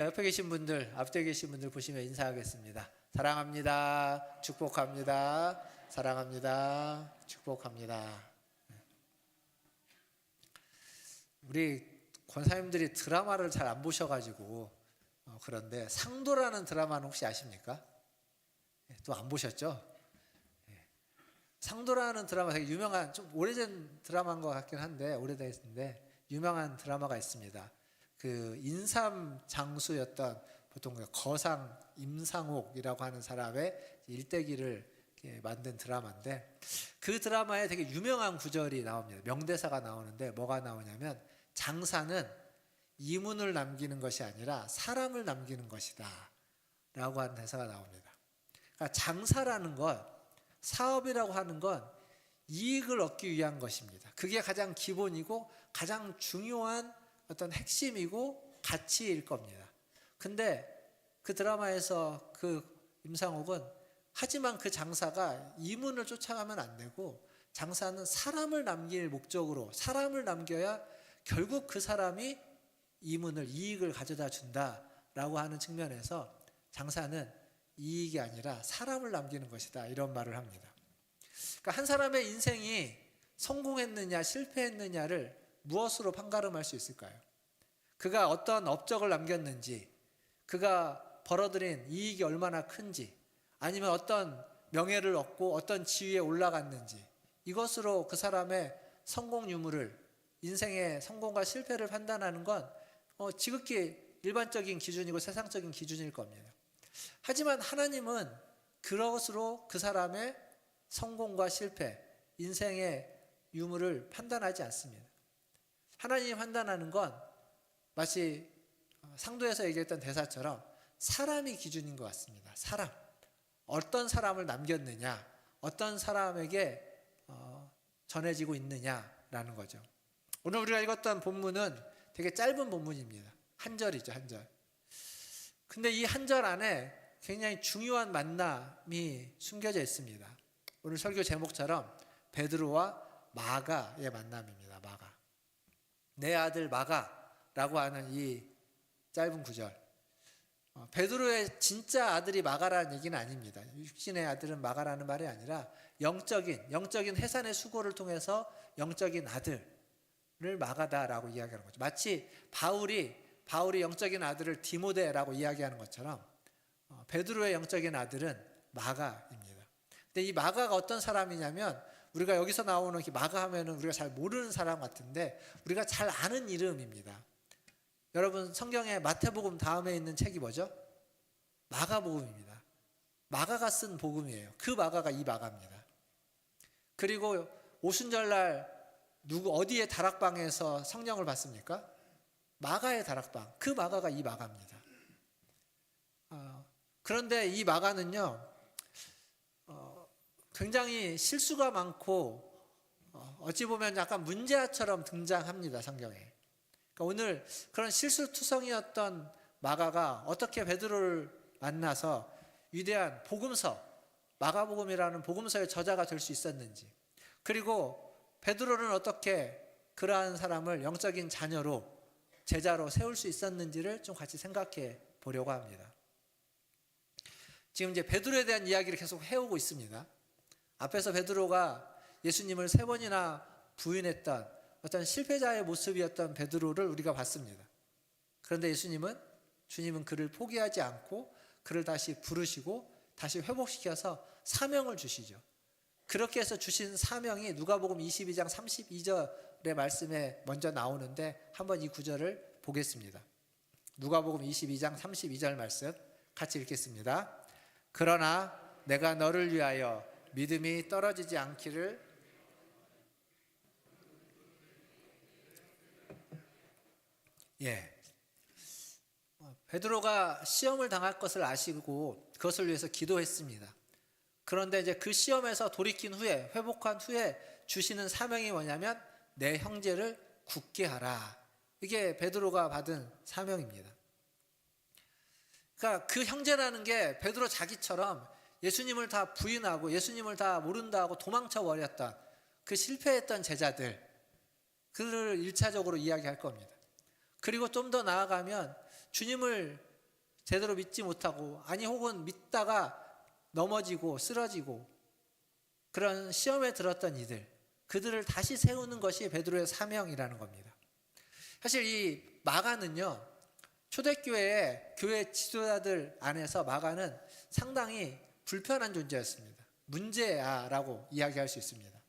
옆에 계신 분들, 앞에 계신 분들 보시면 인사하겠습니다. 사랑합니다. 축복합니다. 사랑합니다. 축복합니다. 우리 권사님들이 드라마를 잘 안 보셔가지고 그런데 상도라는 드라마는 혹시 아십니까? 또 안 보셨죠? 상도라는 드라마 되게 유명한, 좀 오래된 드라마인 것 같긴 한데, 오래됐는데 유명한 드라마가 있습니다. 그 인삼 장수였던 보통 거상 임상옥이라고 하는 사람의 일대기를 만든 드라마인데, 그 드라마에 되게 유명한 구절이 나옵니다. 명대사가 나오는데 뭐가 나오냐면, 장사는 이문을 남기는 것이 아니라 사람을 남기는 것이다 라고 하는 대사가 나옵니다. 그러니까 장사라는 것, 사업이라고 하는 건 이익을 얻기 위한 것입니다. 그게 가장 기본이고 가장 중요한 어떤 핵심이고 가치일 겁니다. 근데 그 드라마에서 그 임상옥은 하지만 그 장사가 이문을 쫓아가면 안 되고, 장사는 사람을 남길 목적으로 사람을 남겨야 결국 그 사람이 이문을, 이익을 가져다 준다라고 하는 측면에서 장사는 이익이 아니라 사람을 남기는 것이다, 이런 말을 합니다. 그러니까 한 사람의 인생이 성공했느냐 실패했느냐를 무엇으로 판가름할 수 있을까요? 그가 어떤 업적을 남겼는지, 그가 벌어들인 이익이 얼마나 큰지, 아니면 어떤 명예를 얻고 어떤 지위에 올라갔는지, 이것으로 그 사람의 성공 유무를, 인생의 성공과 실패를 판단하는 건 지극히 일반적인 기준이고 세상적인 기준일 겁니다. 하지만 하나님은 그것으로 그 사람의 성공과 실패, 인생의 유무를 판단하지 않습니다. 하나님이 판단하는 건 마치 상도에서 얘기했던 대사처럼 사람이 기준인 것 같습니다. 사람, 어떤 사람을 남겼느냐, 어떤 사람에게 전해지고 있느냐라는 거죠. 오늘 우리가 읽었던 본문은 되게 짧은 본문입니다. 한 절이죠, 한 절. 근데 이 한 절 안에 굉장히 중요한 만남이 숨겨져 있습니다. 오늘 설교 제목처럼 베드로와 마가의 만남입니다. 마가. 내 아들 마가라고 하는 이 짧은 구절. 베드로의 진짜 아들이 마가라는 얘기는 아닙니다. 육신의 아들은 마가라는 말이 아니라 영적인 해산의 수고를 통해서 영적인 아들을 마가다라고 이야기하는 거죠. 마치 바울이 영적인 아들을 디모데라고 이야기하는 것처럼 베드로의 영적인 아들은 마가입니다. 근데 이 마가가 어떤 사람이냐면, 우리가 여기서 나오는 마가 하면은 우리가 잘 모르는 사람 같은데 우리가 잘 아는 이름입니다. 여러분, 성경에 마태복음 다음에 있는 책이 뭐죠? 마가복음입니다. 마가가 쓴 복음이에요. 그 마가가 이 마가입니다. 그리고 오순절날 어디에 다락방에서 성령을 받습니까? 마가의 다락방. 그 마가가 이 마가입니다. 그런데 이 마가는요, 굉장히 실수가 많고 어찌 보면 약간 문제아처럼 등장합니다, 성경에. 그러니까 오늘 그런 실수투성이었던 마가가 어떻게 베드로를 만나서 위대한 복음서, 마가복음이라는 복음서의 저자가 될 수 있었는지, 그리고 베드로는 어떻게 그러한 사람을 영적인 자녀로, 제자로 세울 수 있었는지를 좀 같이 생각해 보려고 합니다. 지금 이제 베드로에 대한 이야기를 계속 해오고 있습니다. 앞에서 베드로가 예수님을 3번이나 부인했던 어떤 실패자의 모습이었던 베드로를 우리가 봤습니다. 그런데 주님은 그를 포기하지 않고 그를 다시 부르시고 다시 회복시켜서 사명을 주시죠. 그렇게 해서 주신 사명이 누가복음 22장 32절의 말씀에 먼저 나오는데, 한번 이 구절을 보겠습니다. 누가복음 22장 32절 말씀 같이 읽겠습니다. 그러나 내가 너를 위하여 믿음이 떨어지지 않기를. 베드로가 시험을 당할 것을 아시고 그것을 위해서 기도했습니다. 그런데 이제 그 시험에서 돌이킨 후에, 회복한 후에 주시는 사명이 뭐냐면, 내 형제를 굳게 하라. 이게 베드로가 받은 사명입니다. 그러니까 그 형제라는 게 베드로 자기처럼 예수님을 다 부인하고 예수님을 다 모른다 하고 도망쳐 버렸던 그 실패했던 제자들, 그를 1차적으로 이야기할 겁니다. 그리고 좀 더 나아가면 주님을 제대로 믿지 못하고, 아니 혹은 믿다가 넘어지고 쓰러지고 그런 시험에 들었던 이들, 그들을 다시 세우는 것이 베드로의 사명이라는 겁니다. 사실 이 마가는요, 초대교회의 교회 지도자들 안에서 마가는 상당히 불편한 존재였습니다. 문제야라고 이야기할 수 있습니다.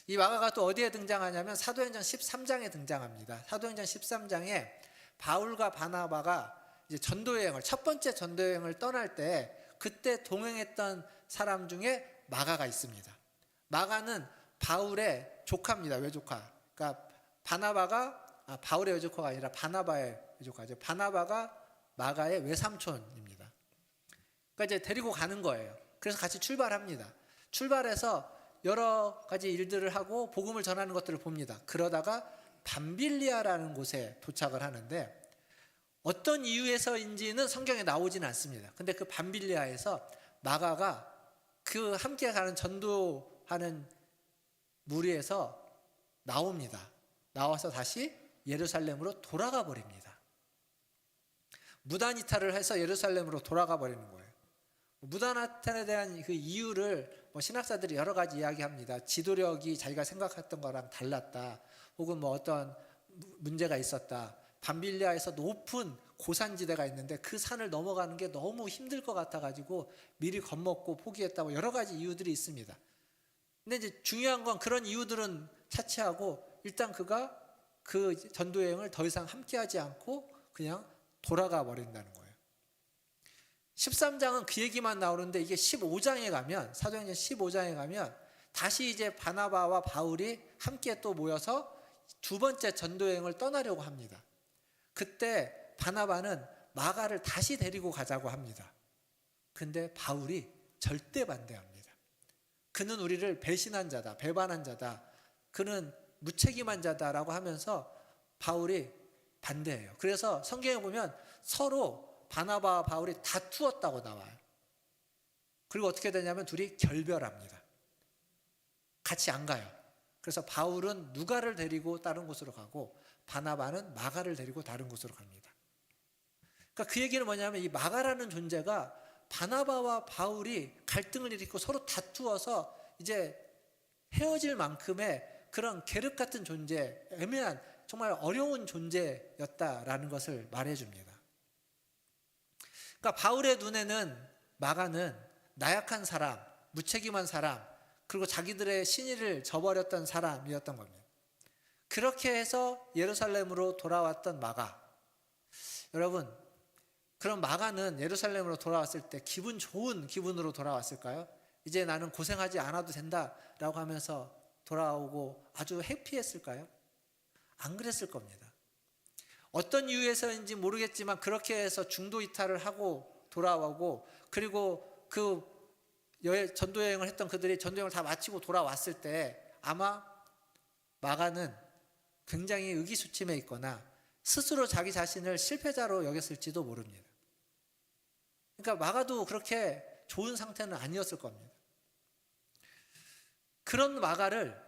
이 마가가 또 어디에 등장하냐면 사도행전 13장에 등장합니다. 사도행전 13장에 바울과 바나바가 이제 전도여행을, 첫 번째 전도여행을 떠날 때 그때 동행했던 사람 중에 마가가 있습니다. 마가는 바울의 조카입니다. 외조카. 그러니까 바울의 외조카가 아니라 바나바의 외조카죠. 바나바가 마가의 외삼촌입니다. 그러니까 이제 데리고 가는 거예요. 그래서 같이 출발합니다. 출발해서 여러 가지 일들을 하고 복음을 전하는 것들을 봅니다. 그러다가 밤빌리아라는 곳에 도착을 하는데 어떤 이유에서인지는 성경에 나오지는 않습니다. 근데 그 밤빌리아에서 마가가 그 함께 가는 전도하는 무리에서 나옵니다. 나와서 다시 예루살렘으로 돌아가 버립니다. 무단이탈을 해서 예루살렘으로 돌아가 버리는 거예요. 무단이탈에 대한 그 이유를 신학자들이 여러 가지 이야기합니다. 지도력이 자기가 생각했던 거랑 달랐다. 혹은 어떤 문제가 있었다. 밤빌리아에서 높은 고산지대가 있는데 그 산을 넘어가는 게 너무 힘들 것 같아가지고 미리 겁먹고 포기했다고 여러 가지 이유들이 있습니다. 근데 이제 중요한 건 그런 이유들은 차치하고 일단 그가 그 전도여행을 더 이상 함께하지 않고 그냥 돌아가 버린다는 거예요. 13장은 그 얘기만 나오는데 이게 15장에 가면, 사도행전 15장에 가면 다시 이제 바나바와 바울이 함께 또 모여서 두 번째 전도여행을 떠나려고 합니다. 그때 바나바는 마가를 다시 데리고 가자고 합니다. 근데 바울이 절대 반대합니다. 그는 우리를 배신한 자다, 배반한 자다, 그는 무책임한 자다라고 하면서 바울이 반대해요. 그래서 성경에 보면 서로 바나바와 바울이 다투었다고 나와요. 그리고 어떻게 되냐면 둘이 결별합니다. 같이 안 가요. 그래서 바울은 누가를 데리고 다른 곳으로 가고 바나바는 마가를 데리고 다른 곳으로 갑니다. 그러니까 그 얘기는 뭐냐면 이 마가라는 존재가 바나바와 바울이 갈등을 일으키고 서로 다투어서 이제 헤어질 만큼의 그런 계륵 같은 존재, 애매한 정말 어려운 존재였다라는 것을 말해줍니다. 그러니까 바울의 눈에는 마가는 나약한 사람, 무책임한 사람, 그리고 자기들의 신의를 저버렸던 사람이었던 겁니다. 그렇게 해서 예루살렘으로 돌아왔던 마가, 여러분, 그럼 마가는 예루살렘으로 돌아왔을 때 기분 좋은 기분으로 돌아왔을까요? 이제 나는 고생하지 않아도 된다라고 하면서 돌아오고 아주 해피했을까요? 안 그랬을 겁니다. 어떤 이유에서인지 모르겠지만 그렇게 해서 중도 이탈을 하고 돌아오고, 그리고 그 전도여행을 했던 그들이 전도여행을 다 마치고 돌아왔을 때 아마 마가는 굉장히 의기소침해 있거나 스스로 자기 자신을 실패자로 여겼을지도 모릅니다. 그러니까 마가도 그렇게 좋은 상태는 아니었을 겁니다. 그런 마가를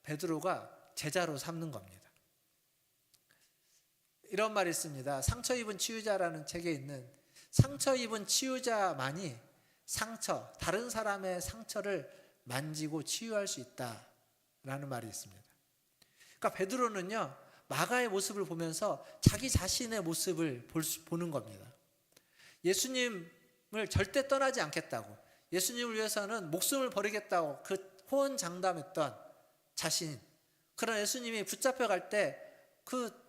베드로가 제자로 삼는 겁니다. 이런 말이 있습니다. 상처 입은 치유자라는 책에 있는, 상처 입은 치유자만이 다른 사람의 상처를 만지고 치유할 수 있다라는 말이 있습니다. 그러니까 베드로는요, 마가의 모습을 보면서 자기 자신의 모습을 보는 겁니다. 예수님을 절대 떠나지 않겠다고, 예수님을 위해서는 목숨을 버리겠다고 그 호언장담했던 자신, 그런 예수님이 붙잡혀갈 때 그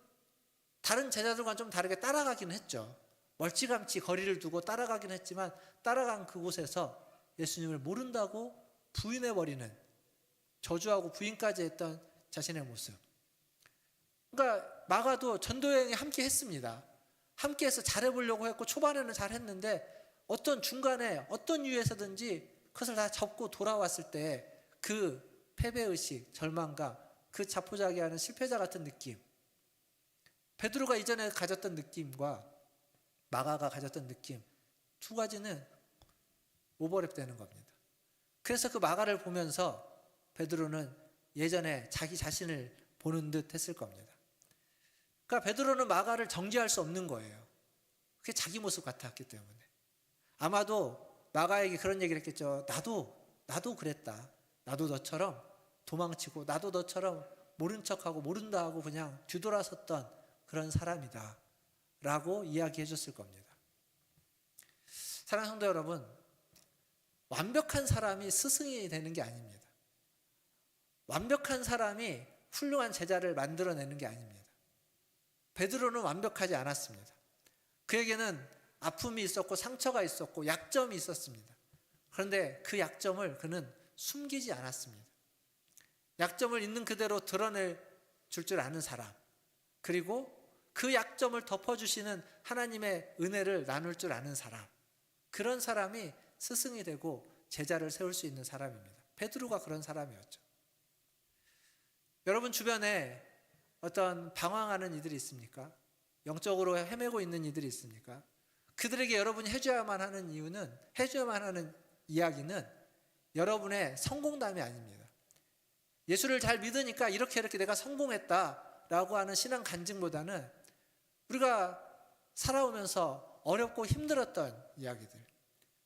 다른 제자들과는 좀 다르게 따라가긴 했죠. 멀찌감치 거리를 두고 따라가긴 했지만 따라간 그곳에서 예수님을 모른다고 부인해버리는, 저주하고 부인까지 했던 자신의 모습. 그러니까 마가도 전도여행에 함께 했습니다. 함께 해서 잘해보려고 했고 초반에는 잘했는데 어떤 중간에 어떤 이유에서든지 그것을 다 접고 돌아왔을 때 그 패배의식, 절망감, 그 자포자기하는 실패자 같은 느낌, 베드로가 이전에 가졌던 느낌과 마가가 가졌던 느낌, 두 가지는 오버랩되는 겁니다. 그래서 그 마가를 보면서 베드로는 예전에 자기 자신을 보는 듯 했을 겁니다. 그러니까 베드로는 마가를 정죄할 수 없는 거예요. 그게 자기 모습 같았기 때문에. 아마도 마가에게 그런 얘기를 했겠죠. 나도 그랬다. 나도 너처럼 도망치고 나도 너처럼 모른 척하고 모른다 하고 그냥 뒤돌아섰던 그런 사람이다 라고 이야기해 줬을 겁니다. 사랑하는 성도 여러분, 완벽한 사람이 스승이 되는 게 아닙니다. 완벽한 사람이 훌륭한 제자를 만들어내는 게 아닙니다. 베드로는 완벽하지 않았습니다. 그에게는 아픔이 있었고 상처가 있었고 약점이 있었습니다. 그런데 그 약점을 그는 숨기지 않았습니다. 약점을 있는 그대로 드러낼 줄 아는 사람, 그리고 그 약점을 덮어주시는 하나님의 은혜를 나눌 줄 아는 사람, 그런 사람이 스승이 되고 제자를 세울 수 있는 사람입니다. 베드로가 그런 사람이었죠. 여러분 주변에 어떤 방황하는 이들이 있습니까? 영적으로 헤매고 있는 이들이 있습니까? 그들에게 여러분이 해줘야만 하는 이야기는 여러분의 성공담이 아닙니다. 예수를 잘 믿으니까 이렇게 내가 성공했다라고 하는 신앙 간증보다는 우리가 살아오면서 어렵고 힘들었던 이야기들,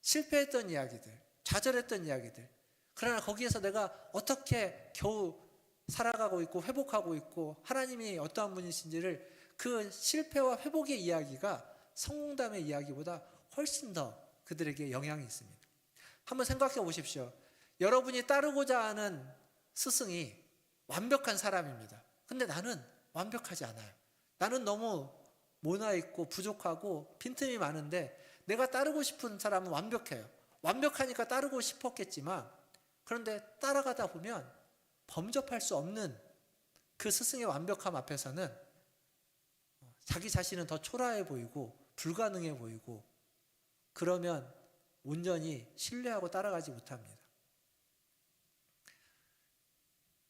실패했던 이야기들, 좌절했던 이야기들, 그러나 거기에서 내가 어떻게 겨우 살아가고 있고 회복하고 있고 하나님이 어떠한 분이신지를, 그 실패와 회복의 이야기가 성공담의 이야기보다 훨씬 더 그들에게 영향이 있습니다. 한번 생각해 보십시오. 여러분이 따르고자 하는 스승이 완벽한 사람입니다. 근데 나는 완벽하지 않아요. 나는 너무 모나있고 부족하고 빈틈이 많은데 내가 따르고 싶은 사람은 완벽해요. 완벽하니까 따르고 싶었겠지만, 그런데 따라가다 보면 범접할 수 없는 그 스승의 완벽함 앞에서는 자기 자신은 더 초라해 보이고 불가능해 보이고, 그러면 온전히 신뢰하고 따라가지 못합니다.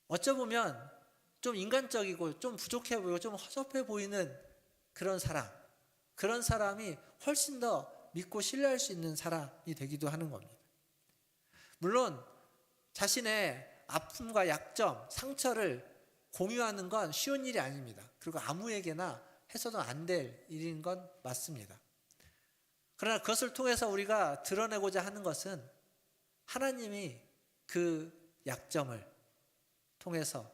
어쩌보면 좀 인간적이고 좀 부족해 보이고 좀 허접해 보이는 그런 사람이 훨씬 더 믿고 신뢰할 수 있는 사람이 되기도 하는 겁니다. 물론 자신의 아픔과 약점, 상처를 공유하는 건 쉬운 일이 아닙니다. 그리고 아무에게나 해서도 안 될 일인 건 맞습니다. 그러나 그것을 통해서 우리가 드러내고자 하는 것은 하나님이 그 약점을 통해서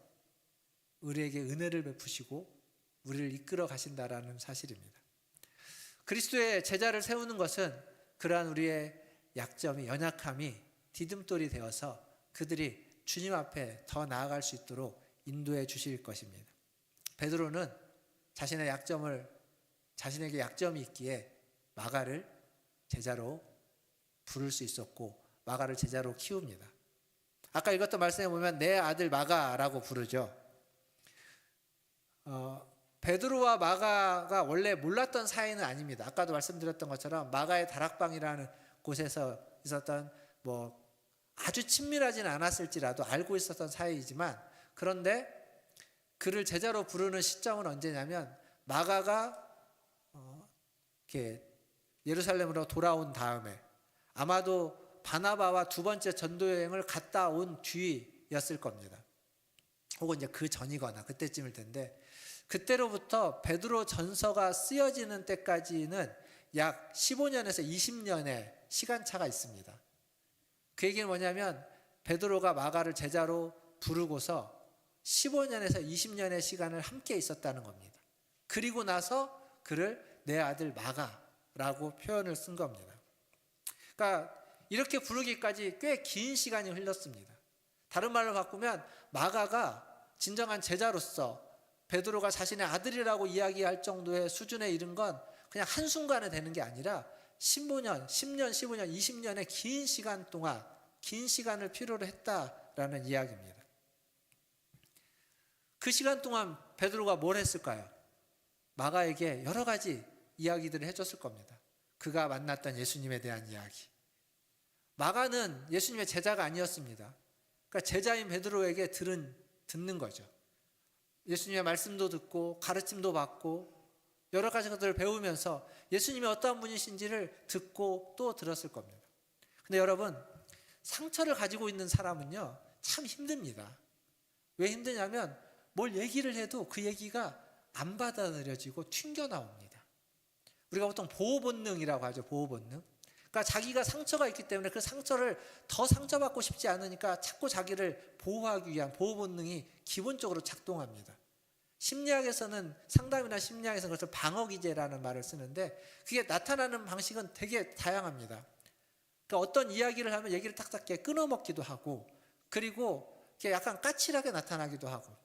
우리에게 은혜를 베푸시고 우리를 이끌어 가신다라는 사실입니다. 그리스도의 제자를 세우는 것은 그러한 우리의 약점이, 연약함이 디딤돌이 되어서 그들이 주님 앞에 더 나아갈 수 있도록 인도해 주실 것입니다. 베드로는 자신에게 약점이 있기에 마가를 제자로 부를 수 있었고 마가를 제자로 키웁니다. 아까 읽었던 말씀에 보면 내 아들 마가라고 부르죠. 베드로와 마가가 원래 몰랐던 사이는 아닙니다. 아까도 말씀드렸던 것처럼 마가의 다락방이라는 곳에서 있었던 아주 친밀하지는 않았을지라도 알고 있었던 사이이지만, 그런데 그를 제자로 부르는 시점은 언제냐면 마가가 이렇게 예루살렘으로 돌아온 다음에, 아마도 바나바와 두 번째 전도 여행을 갔다 온 뒤였을 겁니다. 혹은 이제 그 전이거나 그때쯤일 텐데, 그때로부터 베드로 전서가 쓰여지는 때까지는 약 15년에서 20년의 시간차가 있습니다. 그 얘기는 뭐냐면 베드로가 마가를 제자로 부르고서 15년에서 20년의 시간을 함께 있었다는 겁니다. 그리고 나서 그를 내 아들 마가라고 표현을 쓴 겁니다. 그러니까 이렇게 부르기까지 꽤 긴 시간이 흘렀습니다. 다른 말로 바꾸면 마가가 진정한 제자로서 베드로가 자신의 아들이라고 이야기할 정도의 수준에 이른 건 그냥 한순간에 되는 게 아니라 10년, 15년, 20년의 긴 시간을 필요로 했다라는 이야기입니다. 그 시간 동안 베드로가 뭘 했을까요? 마가에게 여러 가지 이야기들을 해줬을 겁니다. 그가 만났던 예수님에 대한 이야기. 마가는 예수님의 제자가 아니었습니다. 그러니까 제자인 베드로에게 듣는 거죠. 예수님의 말씀도 듣고 가르침도 받고 여러 가지 것들을 배우면서 예수님이 어떠한 분이신지를 듣고 또 들었을 겁니다. 근데 여러분, 상처를 가지고 있는 사람은요 참 힘듭니다. 왜 힘드냐면 뭘 얘기를 해도 그 얘기가 안 받아들여지고 튕겨 나옵니다. 우리가 보통 보호 본능이라고 하죠. 보호 본능. 그러니까 자기가 상처가 있기 때문에 그 상처를 더 상처받고 싶지 않으니까 자꾸 자기를 보호하기 위한 보호 본능이 기본적으로 작동합니다. 심리학에서는 상담이나 심리학에서는 그것을 방어 기제라는 말을 쓰는데 그게 나타나는 방식은 되게 다양합니다. 그러니까 어떤 이야기를 하면 얘기를 딱딱 끊어먹기도 하고, 그리고 이렇게 약간 까칠하게 나타나기도 하고,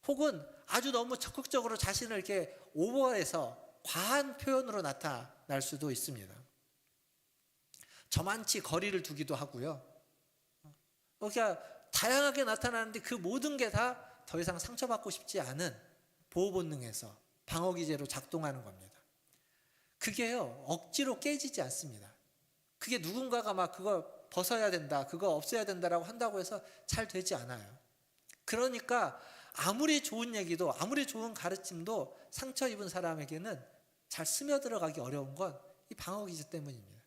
혹은 아주 너무 적극적으로 자신을 이렇게 오버해서 과한 표현으로 나타날 수도 있습니다. 저만치 거리를 두기도 하고요. 그러니까 다양하게 나타나는데 그 모든 게 다 더 이상 상처받고 싶지 않은 보호 본능에서 방어 기제로 작동하는 겁니다. 그게요, 억지로 깨지지 않습니다. 그게 누군가가 막 그거 벗어야 된다, 그거 없애야 된다라고 한다고 해서 잘 되지 않아요. 그러니까 아무리 좋은 얘기도, 아무리 좋은 가르침도 상처 입은 사람에게는 잘 스며들어가기 어려운 건 이 방어 기제 때문입니다.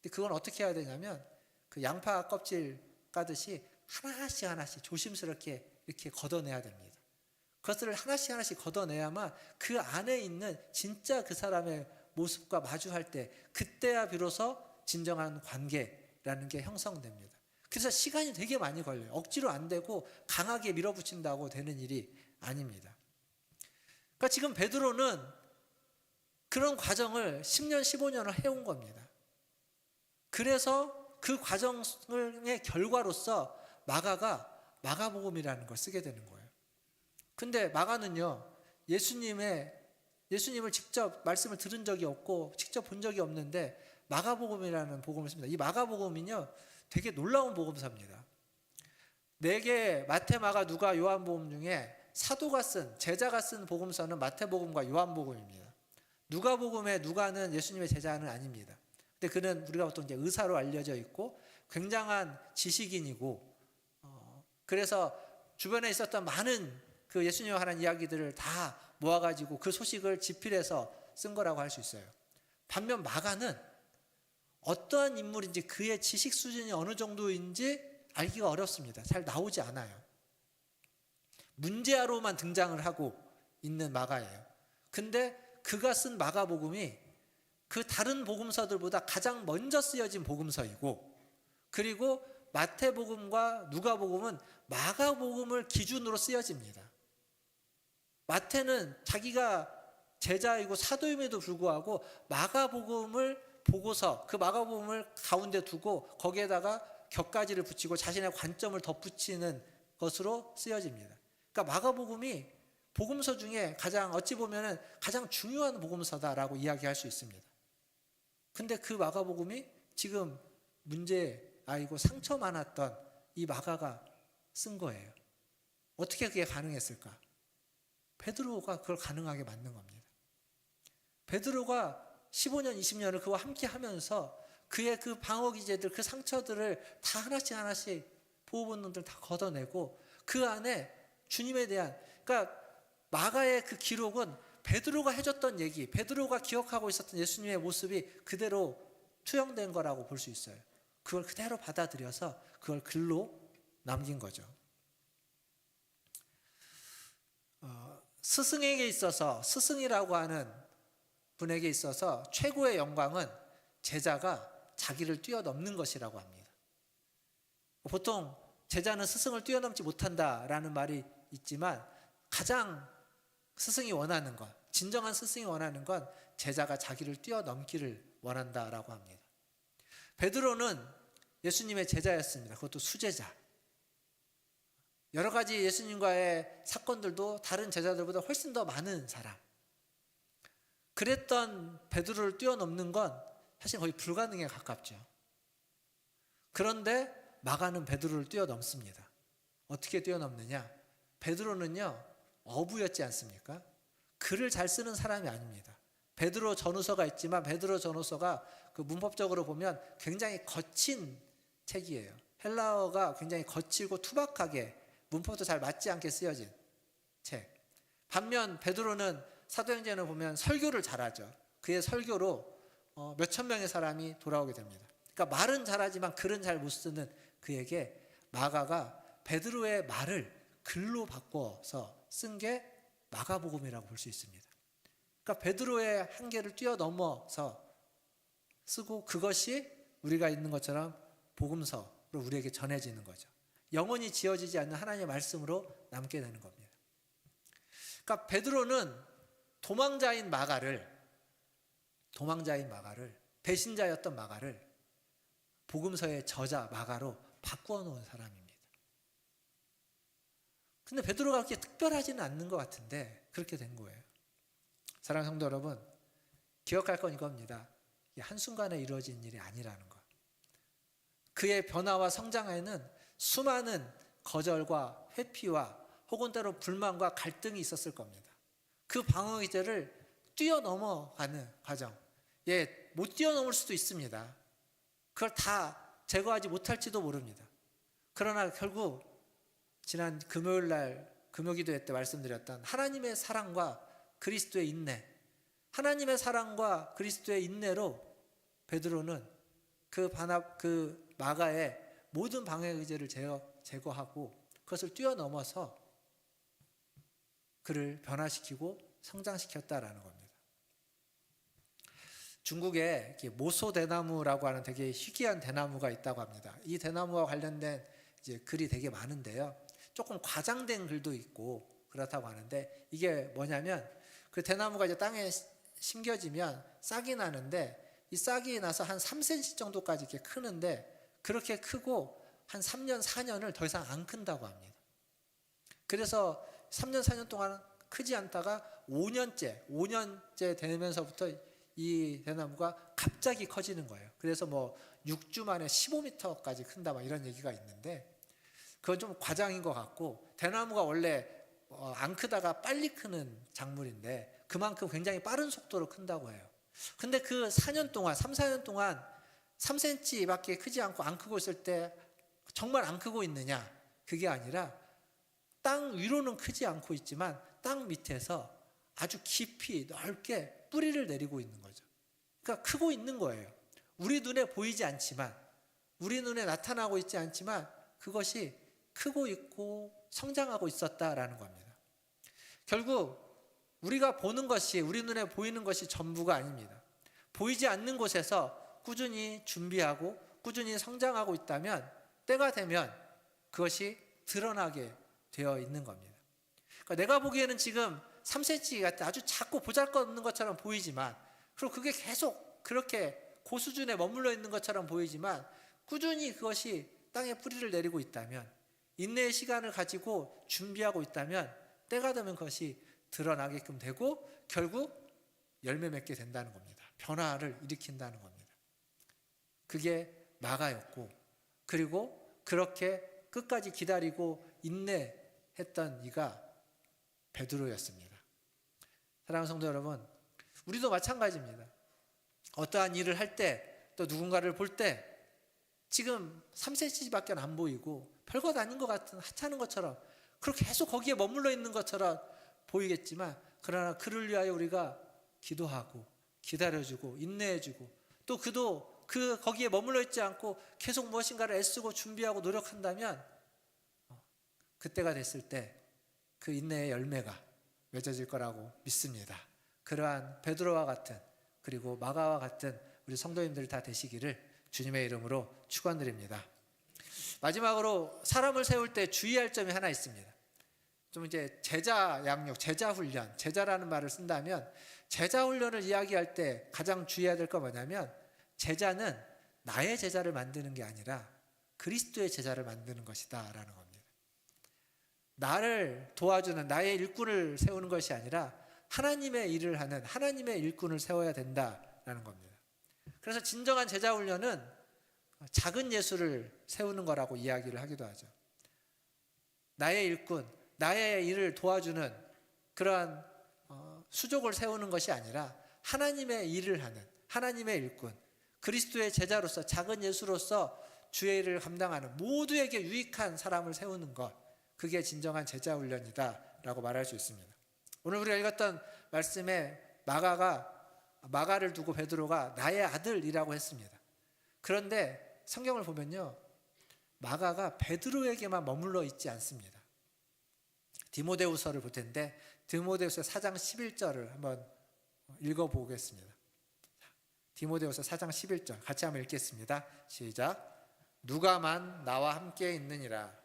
근데 그건 어떻게 해야 되냐면 그 양파 껍질 까듯이 하나씩 조심스럽게 이렇게 걷어내야 됩니다. 그것을 하나씩 걷어내야만 그 안에 있는 진짜 그 사람의 모습과 마주할 때, 그때야 비로소 진정한 관계라는 게 형성됩니다. 그래서 시간이 되게 많이 걸려요. 억지로 안 되고 강하게 밀어붙인다고 되는 일이 아닙니다. 그러니까 지금 베드로는 그런 과정을 10년, 15년을 해온 겁니다. 그래서 그 과정의 결과로서 마가가 마가복음이라는 걸 쓰게 되는 거예요. 근데 마가는요, 예수님을 직접 말씀을 들은 적이 없고 직접 본 적이 없는데 마가복음이라는 복음을 씁니다. 이 마가복음은요, 되게 놀라운 복음서입니다. 4개 마태, 마가, 누가, 요한복음 중에 사도가 쓴, 제자가 쓴 복음서는 마태복음과 요한복음입니다. 누가복음의 누가는 예수님의 제자는 아닙니다. 근데 그는 우리가 보통 이제 의사로 알려져 있고 굉장한 지식인이고, 그래서 주변에 있었던 많은 그 예수님에 관한 이야기들을 다 모아가지고 그 소식을 집필해서 쓴 거라고 할 수 있어요. 반면 마가는 어떠한 인물인지, 그의 지식 수준이 어느 정도인지 알기가 어렵습니다. 잘 나오지 않아요. 문제아로만 등장을 하고 있는 마가예요. 근데 그가 쓴 마가복음이 그 다른 복음서들보다 가장 먼저 쓰여진 복음서이고, 그리고 마태복음과 누가복음은 마가복음을 기준으로 쓰여집니다. 마태는 자기가 제자이고 사도임에도 불구하고 마가복음을 보고서 그 마가복음을 가운데 두고 거기에다가 격가지를 붙이고 자신의 관점을 덧붙이는 것으로 쓰여집니다. 그러니까 마가복음이 복음서 중에 가장, 어찌 보면 가장 중요한 복음서다라고 이야기할 수 있습니다. 근데 그 마가복음이 지금 문제아이고 상처 많았던 이 마가가 쓴 거예요. 어떻게 그게 가능했을까? 베드로가 그걸 가능하게 만든 겁니다. 베드로가 15년, 20년을 그와 함께 하면서 그의 그 방어 기제들, 그 상처들을 다 하나씩 보호 본능들 다 걷어내고 그 안에 주님에 대한, 그러니까 마가의 그 기록은 베드로가 해줬던 얘기, 베드로가 기억하고 있었던 예수님의 모습이 그대로 투영된 거라고 볼 수 있어요. 그걸 그대로 받아들여서 그걸 글로 남긴 거죠. 스승에게 있어서, 스승이라고 하는 분에게 있어서 최고의 영광은 제자가 자기를 뛰어넘는 것이라고 합니다. 보통 제자는 스승을 뛰어넘지 못한다라는 말이 있지만 가장 스승이 원하는 것, 진정한 스승이 원하는 건 제자가 자기를 뛰어넘기를 원한다라고 합니다. 베드로는 예수님의 제자였습니다. 그것도 수제자. 여러 가지 예수님과의 사건들도 다른 제자들보다 훨씬 더 많은 사람. 그랬던 베드로를 뛰어넘는 건 사실 거의 불가능에 가깝죠. 그런데 마가는 베드로를 뛰어넘습니다. 어떻게 뛰어넘느냐? 베드로는요, 어부였지 않습니까? 글을 잘 쓰는 사람이 아닙니다. 베드로 전후서가 있지만 베드로 전후서가 그 문법적으로 보면 굉장히 거친 책이에요. 헬라어가 굉장히 거칠고 투박하게, 문법도 잘 맞지 않게 쓰여진 책. 반면 베드로는 사도행전을 보면 설교를 잘하죠. 그의 설교로 몇천 명의 사람이 돌아오게 됩니다. 그러니까 말은 잘하지만 글은 잘 못 쓰는 그에게 마가가 베드로의 말을 글로 바꿔서 쓴 게 마가복음이라고 볼 수 있습니다. 그러니까 베드로의 한계를 뛰어넘어서 쓰고 그것이 우리가 있는 것처럼 복음서로 우리에게 전해지는 거죠. 영원히 지어지지 않는 하나님의 말씀으로 남게 되는 겁니다. 그러니까 베드로는 도망자인 마가를 배신자였던 마가를 복음서의 저자 마가로 바꾸어 놓은 사람입니다. 근데 베드로가 그렇게 특별하지는 않는 것 같은데 그렇게 된 거예요. 사랑하는 성도 여러분, 기억할 건 이겁니다. 이게 한순간에 이루어진 일이 아니라는 것. 그의 변화와 성장에는 수많은 거절과 회피와 혹은 때로 불만과 갈등이 있었을 겁니다. 그 방어 기제를 뛰어넘어가는 과정. 못 뛰어넘을 수도 있습니다. 그걸 다 제거하지 못할지도 모릅니다. 그러나 결국 지난 금요일 날 금요기도회 때 말씀드렸던 하나님의 사랑과 그리스도의 인내, 하나님의 사랑과 그리스도의 인내로 베드로는 그 마가의 모든 방해 의제를 제거하고 그것을 뛰어넘어서 그를 변화시키고 성장시켰다라는 겁니다. 중국에 모소 대나무라고 하는 되게 희귀한 대나무가 있다고 합니다. 이 대나무와 관련된 이제 글이 되게 많은데요. 조금 과장된 글도 있고 그렇다고 하는데 이게 뭐냐면 그 대나무가 이제 땅에 심겨지면 싹이 나는데 이 싹이 나서 한 3cm 정도까지 이렇게 크는데 그렇게 크고 한 3년, 4년을 더 이상 안 큰다고 합니다. 그래서 3년, 4년 동안 크지 않다가 5년째 되면서부터 이 대나무가 갑자기 커지는 거예요. 그래서 6주 만에 15m까지 큰다 막 이런 얘기가 있는데 그건 좀 과장인 것 같고 대나무가 원래 안 크다가 빨리 크는 작물인데 그만큼 굉장히 빠른 속도로 큰다고 해요. 근데 그 4년 동안 3, 4년 동안 3cm밖에 크지 않고 안 크고 있을 때 정말 안 크고 있느냐? 그게 아니라 땅 위로는 크지 않고 있지만 땅 밑에서 아주 깊이 넓게 뿌리를 내리고 있는 거죠. 그러니까 크고 있는 거예요. 우리 눈에 보이지 않지만 우리 눈에 나타나고 있지 않지만 그것이 크고 있고 성장하고 있었다라는 겁니다. 결국 우리가 보는 것이 우리 눈에 보이는 것이 전부가 아닙니다. 보이지 않는 곳에서 꾸준히 준비하고 꾸준히 성장하고 있다면 때가 되면 그것이 드러나게 되어 있는 겁니다. 그러니까 내가 보기에는 지금 3cm 같은 아주 작고 보잘것없는 것처럼 보이지만 그리고 그게 계속 그렇게 고수준에 머물러 있는 것처럼 보이지만 꾸준히 그것이 땅에 뿌리를 내리고 있다면 인내의 시간을 가지고 준비하고 있다면 때가 되면 그것이 드러나게끔 되고 결국 열매 맺게 된다는 겁니다. 변화를 일으킨다는 겁니다. 그게 마가였고 그리고 그렇게 끝까지 기다리고 인내했던 이가 베드로였습니다. 사랑하는 성도 여러분, 우리도 마찬가지입니다. 어떠한 일을 할 때 또 누군가를 볼 때 지금 3cm밖에 안 보이고 별것 아닌 것 같은 하찮은 것처럼 그렇게 계속 거기에 머물러 있는 것처럼 보이겠지만 그러나 그를 위하여 우리가 기도하고 기다려주고 인내해주고 또 그도 거기에 머물러 있지 않고 계속 무엇인가를 애쓰고 준비하고 노력한다면 그때가 됐을 때 그 인내의 열매가 맺어질 거라고 믿습니다. 그러한 베드로와 같은 그리고 마가와 같은 우리 성도님들 다 되시기를 주님의 이름으로 축원드립니다. 마지막으로 사람을 세울 때 주의할 점이 하나 있습니다. 좀 이제 제자 양육, 제자 훈련, 제자라는 말을 쓴다면 제자 훈련을 이야기할 때 가장 주의해야 될 건 뭐냐면 제자는 나의 제자를 만드는 게 아니라 그리스도의 제자를 만드는 것이다라는 겁니다. 나를 도와주는 나의 일꾼을 세우는 것이 아니라 하나님의 일을 하는 하나님의 일꾼을 세워야 된다라는 겁니다. 그래서 진정한 제자 훈련은 작은 예수를 세우는 거라고 이야기를 하기도 하죠. 나의 일꾼, 나의 일을 도와주는 그러한 수족을 세우는 것이 아니라 하나님의 일을 하는 하나님의 일꾼, 그리스도의 제자로서 작은 예수로서 주의 일을 감당하는 모두에게 유익한 사람을 세우는 것, 그게 진정한 제자 훈련이다 라고 말할 수 있습니다. 오늘 우리가 읽었던 말씀에 마가를 두고 베드로가 나의 아들이라고 했습니다. 그런데 성경을 보면요, 마가가 베드로에게만 머물러 있지 않습니다. 디모데후서를 볼 텐데 디모데후서 4장 11절을 한번 읽어보겠습니다. 디모데후서 4장 11절 같이 한번 읽겠습니다. 시작. 누가만 나와 함께 있느니라.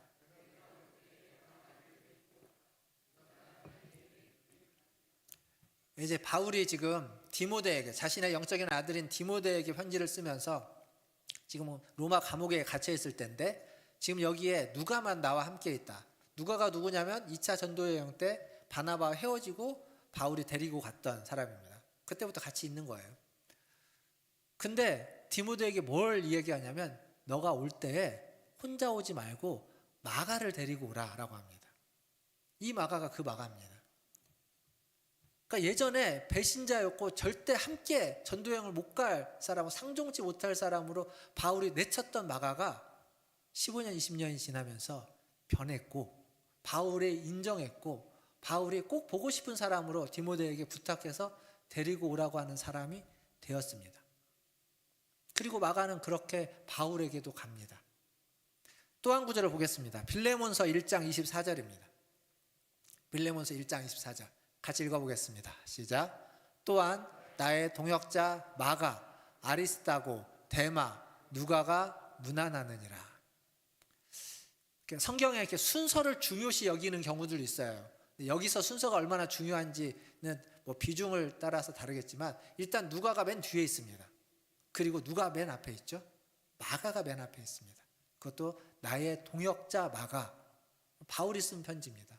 이제 바울이 지금 디모데에게, 자신의 영적인 아들인 디모데에게 편지를 쓰면서 지금 로마 감옥에 갇혀 있을 때인데, 지금 여기에 누가만 나와 함께 있다. 누가가 누구냐면 2차 전도여행 때 바나바와 헤어지고 바울이 데리고 갔던 사람입니다. 그때부터 같이 있는 거예요. 근데 디모데에게 뭘 이야기하냐면, 너가 올 때에 혼자 오지 말고 마가를 데리고 오라 라고 합니다. 이 마가가 그 마가입니다. 그러니까 예전에 배신자였고 절대 함께 전도여행을 못 갈 사람, 상종치 못할 사람으로 바울이 내쳤던 마가가 15년 20년이 지나면서 변했고, 바울이 인정했고, 바울이 꼭 보고 싶은 사람으로 디모데에게 부탁해서 데리고 오라고 하는 사람이 되었습니다. 그리고 마가는 그렇게 바울에게도 갑니다. 또 한 구절을 보겠습니다. 빌레몬서 1장 24절입니다. 빌레몬서 1장 24절 같이 읽어보겠습니다. 시작. 또한 나의 동역자 마가, 아리스타고, 데마, 누가가 문안하느니라. 성경에 이렇게 순서를 중요시 여기는 경우들이 있어요. 여기서 순서가 얼마나 중요한지는 뭐 비중을 따라서 다르겠지만, 일단 누가가 맨 뒤에 있습니다. 그리고 누가 맨 앞에 있죠? 마가가 맨 앞에 있습니다. 그것도 나의 동역자 마가, 바울이 쓴 편지입니다.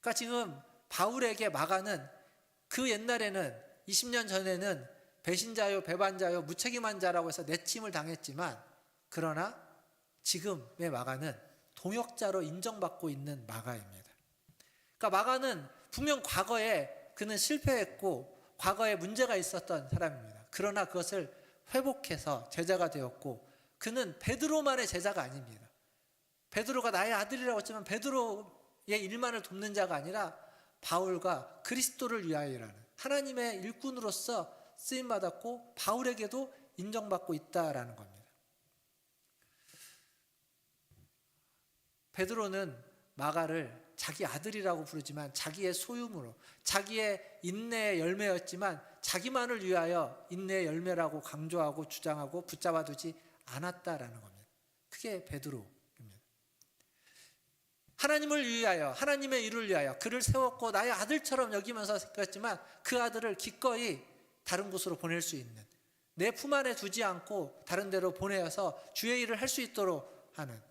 그러니까 지금 바울에게 마가는 그 옛날에는 20년 전에는 배신자요, 배반자요, 무책임한 자라고 해서 내침을 당했지만, 그러나 지금의 마가는 동역자로 인정받고 있는 마가입니다. 그러니까 마가는 분명 과거에 그는 실패했고 과거에 문제가 있었던 사람입니다. 그러나 그것을 회복해서 제자가 되었고, 그는 베드로만의 제자가 아닙니다. 베드로가 나의 아들이라고 했지만 베드로의 일만을 돕는 자가 아니라 바울과 그리스도를 위하여라는 하나님의 일꾼으로서 쓰임받았고 바울에게도 인정받고 있다라는 겁니다. 베드로는 마가를 자기 아들이라고 부르지만 자기의 소유물로, 자기의 인내의 열매였지만 자기만을 위하여 인내의 열매라고 강조하고 주장하고 붙잡아두지 않았다라는 겁니다. 그게 베드로입니다. 하나님을 위하여, 하나님의 일을 위하여 그를 세웠고 나의 아들처럼 여기면서 생각했지만, 그 아들을 기꺼이 다른 곳으로 보낼 수 있는, 내 품 안에 두지 않고 다른 데로 보내어서 주의 일을 할 수 있도록 하는,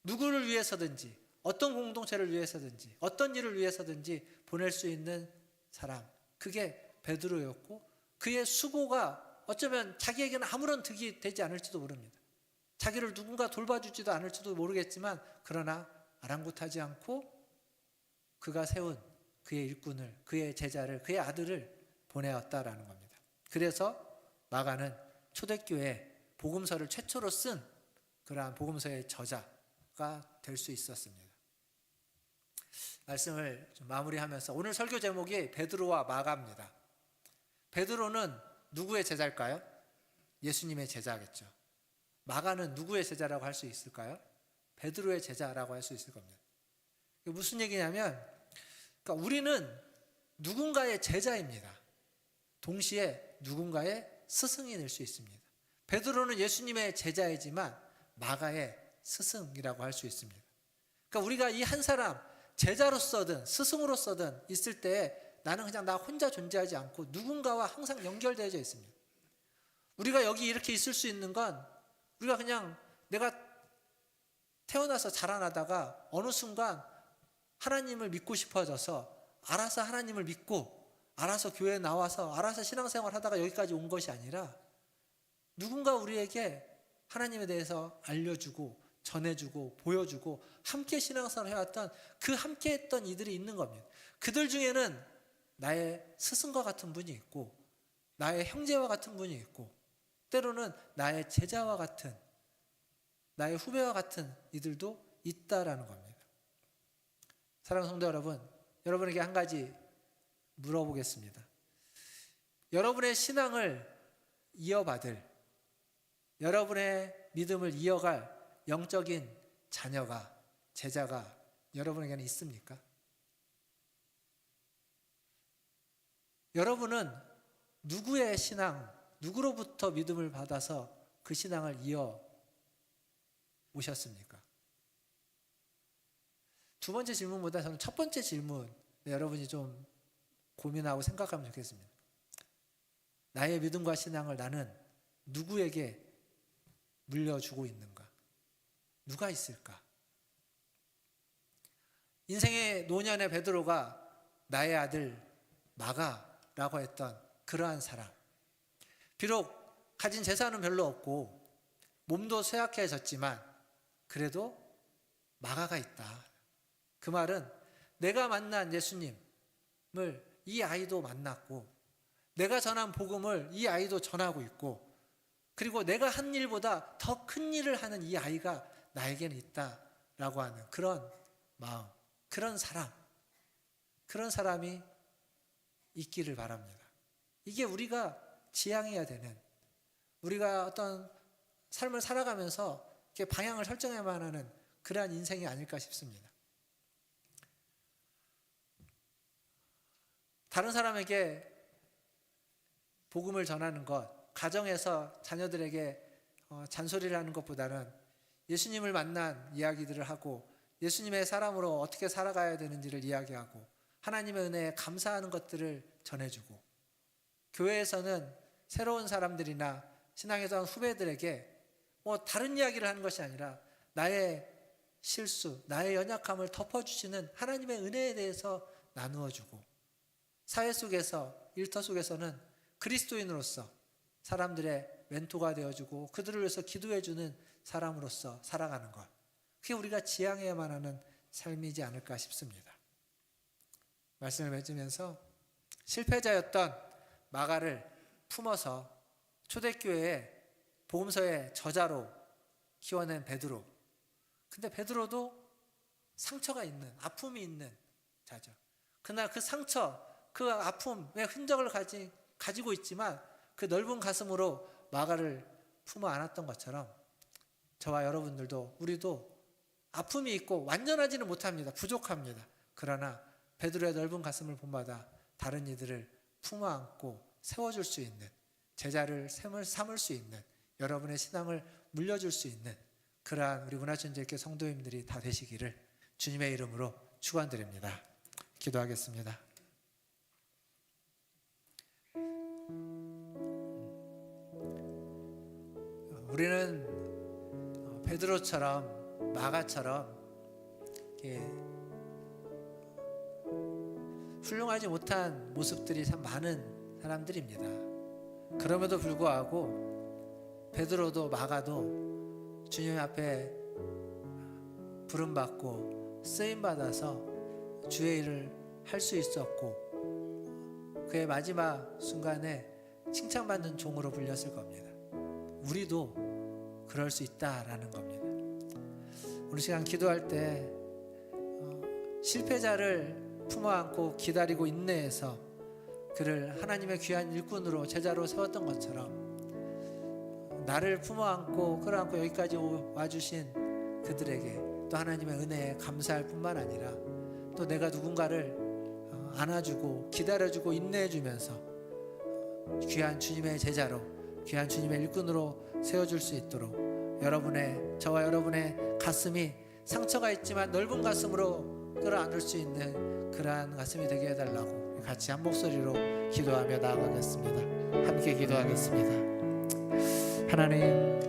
누구를 위해서든지 어떤 공동체를 위해서든지 어떤 일을 위해서든지 보낼 수 있는 사람, 그게 베드로였고, 그의 수고가 어쩌면 자기에게는 아무런 득이 되지 않을지도 모릅니다. 자기를 누군가 돌봐주지도 않을지도 모르겠지만, 그러나 아랑곳하지 않고 그가 세운 그의 일꾼을, 그의 제자를, 그의 아들을 보내었다라는 겁니다. 그래서 마가는 초대교회 복음서를 최초로 쓴 그러한 복음서의 저자가 될 수 있었습니다. 말씀을 좀 마무리하면서, 오늘 설교 제목이 베드로와 마가입니다. 베드로는 누구의 제자일까요? 예수님의 제자겠죠. 마가는 누구의 제자라고 할 수 있을까요? 베드로의 제자라고 할 수 있을 겁니다. 무슨 얘기냐면, 그러니까 우리는 누군가의 제자입니다. 동시에 누군가의 스승이 될 수 있습니다. 베드로는 예수님의 제자이지만 마가의 스승이라고 할 수 있습니다. 그러니까 우리가 이 한 사람, 제자로서든 스승으로서든 있을 때 나는 그냥 나 혼자 존재하지 않고 누군가와 항상 연결되어져 있습니다. 우리가 여기 이렇게 있을 수 있는 건, 우리가 그냥 내가 태어나서 자라나다가 어느 순간 하나님을 믿고 싶어져서 알아서 하나님을 믿고 알아서 교회에 나와서 알아서 신앙생활 하다가 여기까지 온 것이 아니라, 누군가 우리에게 하나님에 대해서 알려주고 전해주고 보여주고 함께 신앙생활을 해왔던 그 함께 했던 이들이 있는 겁니다. 그들 중에는 나의 스승과 같은 분이 있고 나의 형제와 같은 분이 있고, 때로는 나의 제자와 같은, 나의 후배와 같은 이들도 있다라는 겁니다. 사랑하는 성도 여러분, 여러분에게 한 가지 물어보겠습니다. 여러분의 신앙을 이어받을, 여러분의 믿음을 이어갈 영적인 자녀가, 제자가 여러분에게는 있습니까? 여러분은 누구의 신앙, 누구로부터 믿음을 받아서 그 신앙을 이어 오셨습니까? 두 번째 질문보다 저는 첫 번째 질문 여러분이 좀 고민하고 생각하면 좋겠습니다. 나의 믿음과 신앙을 나는 누구에게 물려주고 있는가? 누가 있을까? 인생의 노년의 베드로가 나의 아들 마가라고 했던 그러한 사람. 비록 가진 재산은 별로 없고 몸도 쇠약해졌지만 그래도 마가가 있다. 그 말은 내가 만난 예수님을 이 아이도 만났고, 내가 전한 복음을 이 아이도 전하고 있고, 그리고 내가 한 일보다 더 큰 일을 하는 이 아이가 나에게는 있다라고 하는 그런 마음, 그런 사람, 그런 사람이 있기를 바랍니다. 이게 우리가 지향해야 되는, 우리가 어떤 삶을 살아가면서 이렇게 방향을 설정해야만 하는 그러한 인생이 아닐까 싶습니다. 다른 사람에게 복음을 전하는 것, 가정에서 자녀들에게 잔소리를 하는 것보다는 예수님을 만난 이야기들을 하고 예수님의 사람으로 어떻게 살아가야 되는지를 이야기하고 하나님의 은혜에 감사하는 것들을 전해주고, 교회에서는 새로운 사람들이나 신앙에서 후배들에게 다른 이야기를 하는 것이 아니라 나의 실수, 나의 연약함을 덮어주시는 하나님의 은혜에 대해서 나누어주고, 사회 속에서, 일터 속에서는 그리스도인으로서 사람들의 멘토가 되어주고 그들을 위해서 기도해주는 사람으로서 살아가는 것, 그게 우리가 지향해야만 하는 삶이지 않을까 싶습니다. 말씀을 맺으면서 실패자였던 마가를 품어서 초대교회의 복음서의 저자로 키워낸 베드로. 근데 베드로도 상처가 있는, 아픔이 있는 자죠. 그날 그 상처, 그 아픔의 흔적을 가지고 있지만 그 넓은 가슴으로 마가를 품어 안았던 것처럼 저와 여러분들도, 우리도 아픔이 있고 완전하지는 못합니다. 부족합니다. 그러나 베드로의 넓은 가슴을 본받아 다른 이들을 품어 안고 세워줄 수 있는, 제자를 삼을 수 있는, 여러분의 신앙을 물려줄 수 있는 그러한 우리 문화천지교회 성도님들이 다 되시기를 주님의 이름으로 축원드립니다. 기도하겠습니다. 우리는 베드로처럼 마가처럼 훌륭하지 못한 모습들이 참 많은 사람들입니다. 그럼에도 불구하고 베드로도 마가도 주님 앞에 부름받고 쓰임받아서 주의 일을 할 수 있었고 그의 마지막 순간에 칭찬받는 종으로 불렸을 겁니다. 우리도 그럴 수 있다라는 겁니다. 오늘 시간 기도할 때 실패자를 품어 안고 기다리고 인내해서 그를 하나님의 귀한 일꾼으로 제자로 세웠던 것처럼 나를 품어 안고 끌어안고 여기까지 와주신 그들에게 또 하나님의 은혜에 감사할 뿐만 아니라 또 내가 누군가를 안아주고 기다려주고 인내해주면서 귀한 주님의 제자로, 귀한 주님의 일꾼으로 세워줄 수 있도록 저와 여러분의 가슴이 상처가 있지만 넓은 가슴으로 끌어안을 수 있는 그러한 가슴이 되게 해달라고 같이 한 목소리로 기도하며 나아가겠습니다. 함께 기도하겠습니다. 하나님,